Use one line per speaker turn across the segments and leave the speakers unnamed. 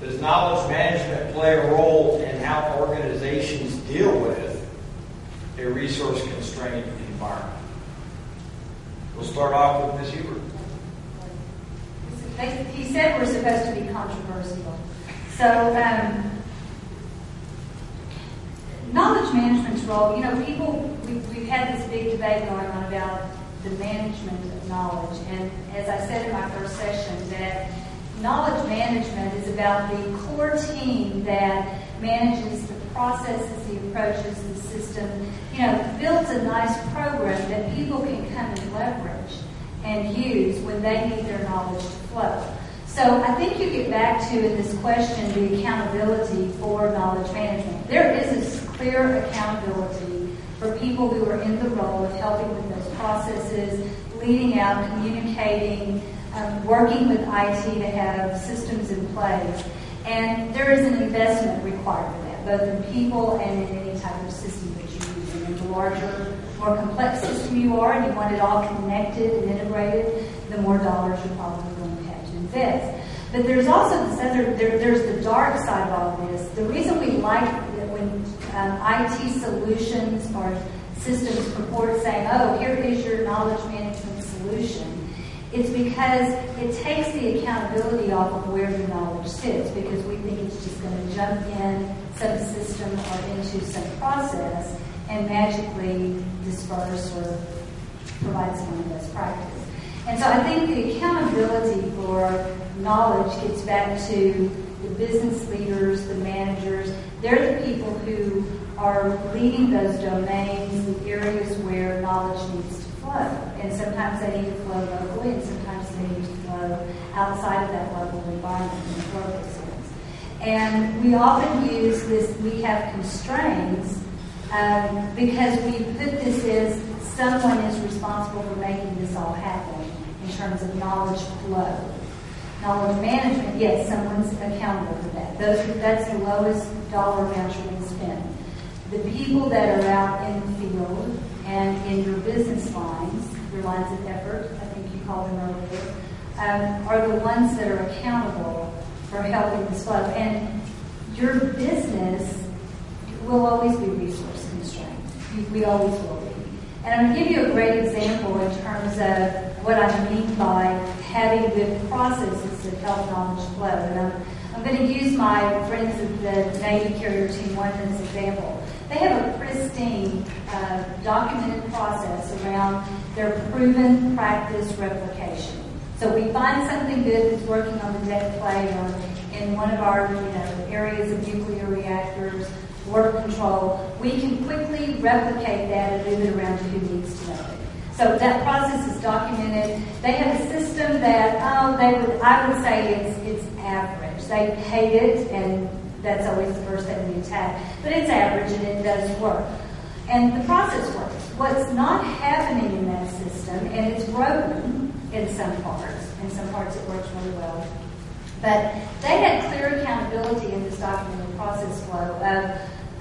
Does knowledge management play a role in how organizations deal with a resource-constrained environment? We'll start off with Ms. Hubert.
He said we're supposed to be controversial. So, knowledge management's role, we've had this big debate going on about the management of knowledge. And as I said in my first session, that knowledge management is about the core team that manages the processes, the approaches, the system, builds a nice program that people can come and leverage and use when they need their knowledge to flow. So I think you get back to, in this question, the accountability for knowledge management. There is a clear accountability for people who are in the role of helping with those processes, leading out, communicating, working with IT to have systems in place. And there is an investment required for that, both in people and in any type of system that you're using. And the larger, more complex system you are, and you want it all connected and integrated, the more dollars you're probably going to have to invest. But there's also this other, there's the dark side of all this. The reason we like that when IT solutions or systems purport saying, oh, here is your knowledge management solution, it's because it takes the accountability off of where the knowledge sits, because we think it's just going to jump in some system or into some process and magically disperse or provide someone a best practice. And so I think the accountability for knowledge gets back to the business leaders, the managers. They're the people who are leading those domains, the areas where knowledge needs to flow. And sometimes they need to flow locally, and sometimes they need to flow outside of that local environment in a global sense. And we often use this, we have constraints, because we put this as someone is responsible for making this all happen in terms of knowledge flow. Knowledge management, yes, someone's accountable for that. That's the lowest dollar amount you're going to spend. The people that are out in the field and in your business lines, your lines of effort, I think you called them earlier, are the ones that are accountable for helping this flow. And your business will always be resource constrained. We always will be. And I'm going to give you a great example in terms of what I mean by having good processes that help knowledge flow. And I'm going to use my friends at the Navy Carrier Team 1 as an example. They have a pristine, documented process around their proven practice replication. So we find something good that's working on the deck plate or in one of our areas of nuclear reactors, water control, we can quickly replicate that and move it around to who needs to know it. So that process is documented. They have a system that, I would say it's average. They hate it, and that's always the first thing we attack. But it's average, and it does work. And the process works. What's not happening in that system, and it's broken in some parts it works really well. But they had clear accountability in this documented process flow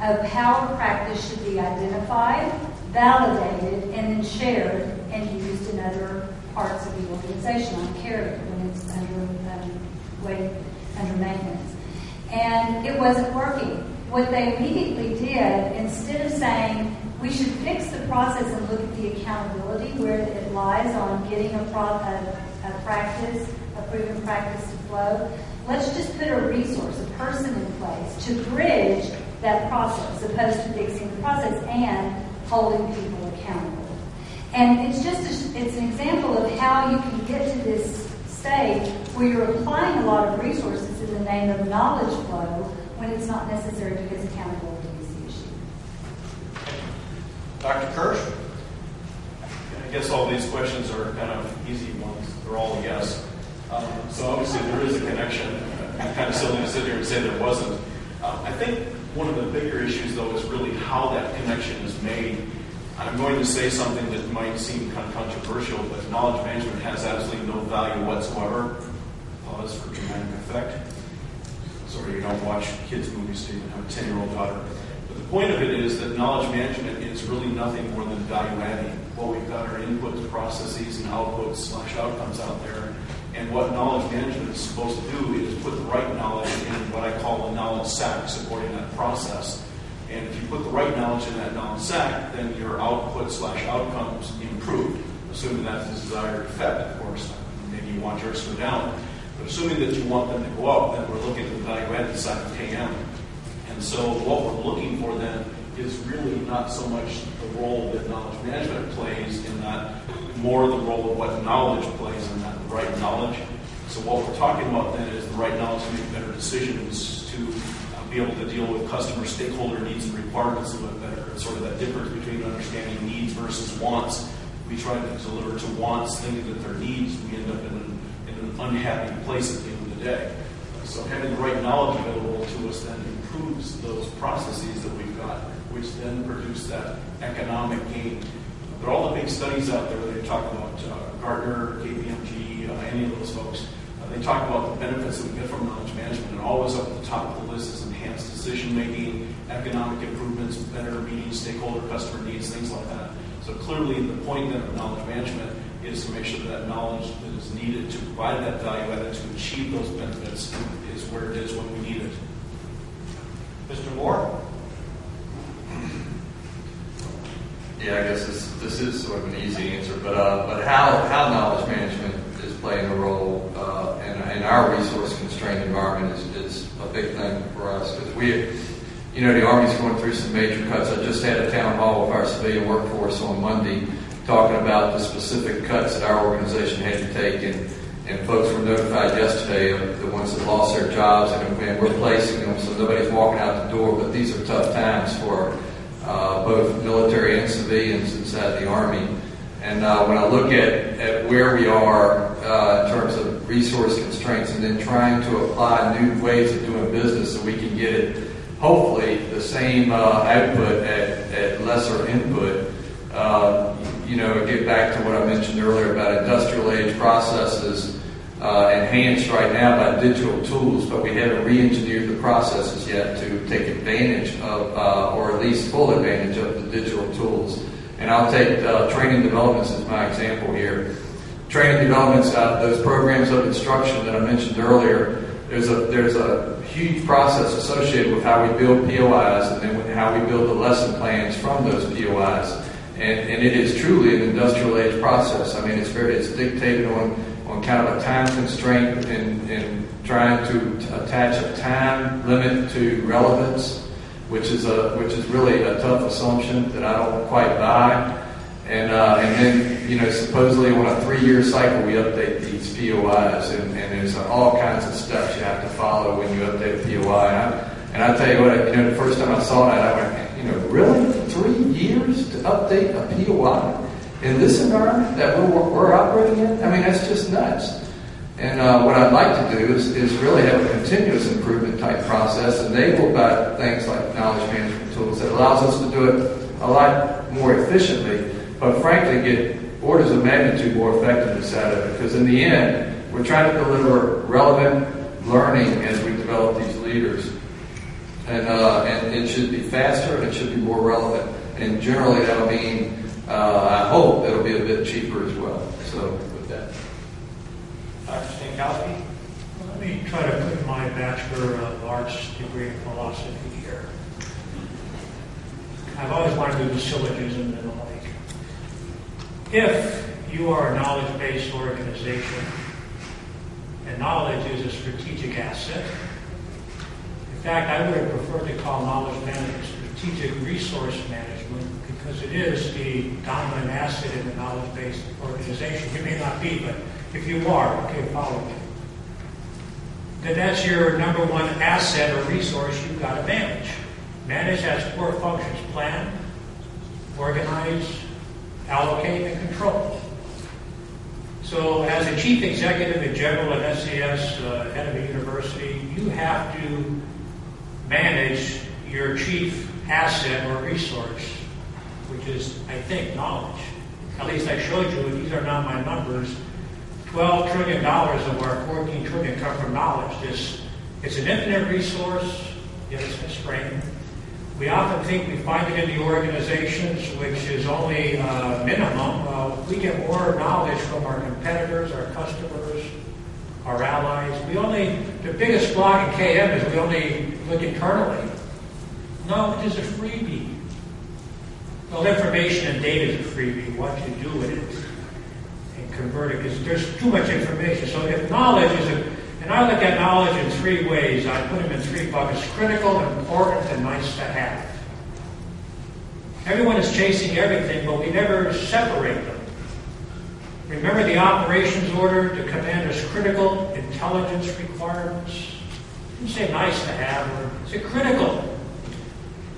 of how a practice should be identified, validated, and then shared and used in other parts of the organization on carrier when it's under maintenance. And it wasn't working. What they immediately did, instead of saying we should fix the process and look at the accountability where it lies on getting a practice, a proven practice to flow, let's just put a resource, a person in place to bridge that process, opposed to fixing the process and holding people accountable. And it's an example of how you can get to this stage where you're applying a lot of resources in the name of knowledge flow when it's not necessary because accountability is the issue.
Dr. Kirsch? I guess all these questions are kind of easy ones. They're all a yes. So obviously there is a connection. It's kind of silly to sit here and say there wasn't. I think one of the bigger issues, though, is really how that connection is made. I'm going to say something that might seem kind of controversial, but knowledge management has absolutely no value whatsoever. Pause for dramatic effect. Sorry, you don't watch kids' movies, so you don't have a 10-year-old daughter. But the point of it is that knowledge management is really nothing more than value adding. Well, we've got our inputs, processes, and outputs/outcomes out there. And what knowledge management is supposed to do is put the right knowledge in what I call a knowledge sack supporting that process. And if you put the right knowledge in that knowledge sack, then your output/outcomes improve, assuming that's the desired effect, of course. Maybe you want yours to go down. But assuming that you want them to go up, then we're looking at the value-added side of KM. And so what we're looking for then is really not so much the role that knowledge management plays in that, more the role of what knowledge plays in that, the right knowledge. So what we're talking about then is the right knowledge to make better decisions, to be able to deal with customer stakeholder needs and requirements a little bit better. It's sort of that difference between understanding needs versus wants. We try to deliver to wants, thinking that they're needs, we end up in an unhappy place at the end of the day. So having the right knowledge available to us then improves those processes that we've got, which then produce that economic gain. There are all the big studies out there. They talk about Gartner, KPMG, any of those folks. They talk about the benefits that we get from knowledge management, and always up at the top of the list is enhanced decision making, economic improvements, better meeting stakeholder customer needs, things like that. So clearly the point then of knowledge management is to make sure that knowledge that is needed to provide that value added to achieve those benefits is where it is when we need it.
Mr. Moore?
Yeah, I guess this is sort of an easy answer, but how knowledge management is playing a role in our resource-constrained environment is a big thing for us, because the Army's going through some major cuts. I just had a town hall with our civilian workforce on Monday talking about the specific cuts that our organization had to take, and folks were notified yesterday of the ones that lost their jobs, and we're placing them so nobody's walking out the door. But these are tough times for both military and civilians inside the Army. And when I look at where we are in terms of resource constraints, and then trying to apply new ways of doing business so we can get it, hopefully, the same output at lesser input. Get back to what I mentioned earlier about industrial age processes enhanced right now by digital tools, but we haven't re-engineered the processes yet to take advantage of, or at least full advantage of the digital tools. And I'll take training developments as my example here. Training developments, those programs of instruction that I mentioned earlier, there's a huge process associated with how we build POIs and then how we build the lesson plans from those POIs. And it is truly an industrial age process. I mean, it's dictated on kind of a time constraint and trying to attach a time limit to relevance, which is really a tough assumption that I don't quite buy. And then supposedly on a 3-year cycle we update these POIs, and there's all kinds of steps you have to follow when you update a POI. And I tell you what, the first time I saw that, I went, really? 3 years to update a POI in this environment that we're operating in? I mean, that's just nuts. And what I'd like to do is really have a continuous improvement type process enabled by things like knowledge management tools that allows us to do it a lot more efficiently, but frankly get orders of magnitude more effectiveness out of it. Because in the end, we're trying to deliver relevant learning as we develop these leaders. And it should be faster and it should be more relevant. And generally that'll mean, I hope, it'll be a bit cheaper as well. So with that.
Dr. Stankowski?
Let me try to put my Bachelor of Arts degree in philosophy here. I've always wanted to do syllogism and the like. If you are a knowledge-based organization, and knowledge is a strategic asset, in fact, I would have preferred to call knowledge management strategic resource management because it is the dominant asset in the knowledge-based organization. You may not be, but if you are, okay, follow me. Then that's your number one asset or resource you've got to manage. Manage has 4 functions: plan, organize, allocate, and control. So as a chief executive and general at SAS, head of a university, you have to manage your chief asset or resource, which is, I think, knowledge. At least I showed you, and these are not my numbers, $12 trillion of our $14 trillion come from knowledge. It's an infinite resource, yet it's constrained. We often think we find it in the organizations, which is only minimum. We get more knowledge from our competitors, our customers, our allies. The biggest flaw in KM is we only look internally. Knowledge is a freebie. Well, information and data is a freebie. What you do with it and convert it, because there's too much information. So if knowledge is and I look at knowledge in three ways. I put them in three buckets: critical, important, and nice to have. Everyone is chasing everything, but we never separate them. Remember the operations order, the commander's critical intelligence requirements? You say nice to have, or is it critical?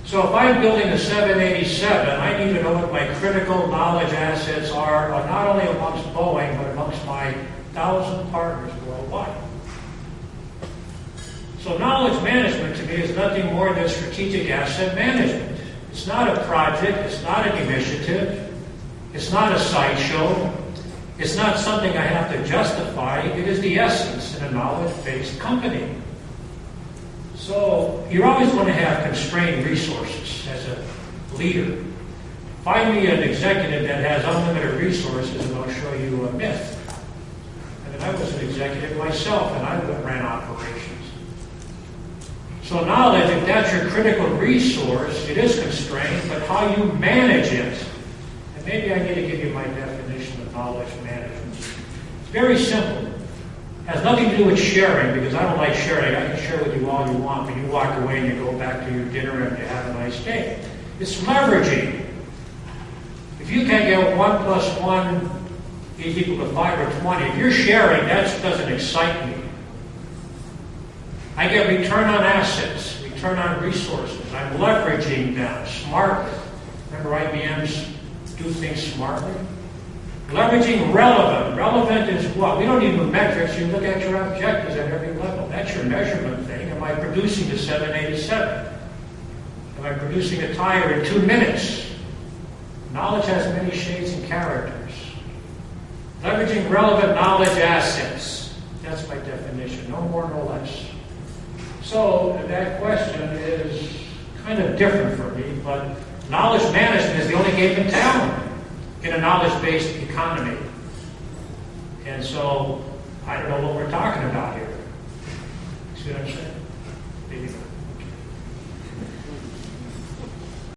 So if I'm building a 787, I need to know what my critical knowledge assets are, not only amongst Boeing, but amongst my 1,000 partners worldwide. So knowledge management to me is nothing more than strategic asset management. It's not a project, it's not an initiative, it's not a sideshow, it's not something I have to justify, it is the essence in a knowledge-based company. So you're always going to have constrained resources as a leader. Find me an executive that has unlimited resources and I'll show you a myth. And I was an executive myself and I ran operations. So knowledge, if that's your critical resource, it is constrained, but how you manage it. And maybe I need to give you my definition of knowledge management. It's very simple. It has nothing to do with sharing, because I don't like sharing. I can share with you all you want, but you walk away and you go back to your dinner and you have a nice day. It's leveraging. If you can't get 1 + 1 is equal to 5 or 20, if you're sharing, that doesn't excite me. I get return on assets, return on resources. I'm leveraging them smartly. Remember IBM's do things smartly? Leveraging relevant. Relevant is what? We don't need metrics. You look at your objectives at every level. That's your measurement thing. Am I producing the 787? Am I producing a tire in 2 minutes? Knowledge has many shades and characters. Leveraging relevant knowledge assets. That's my definition. No more, no less. So that question is kind of different for me, but knowledge management is the only game in town in a knowledge-based economy. And so I don't know what we're talking about here. See what I'm saying? Maybe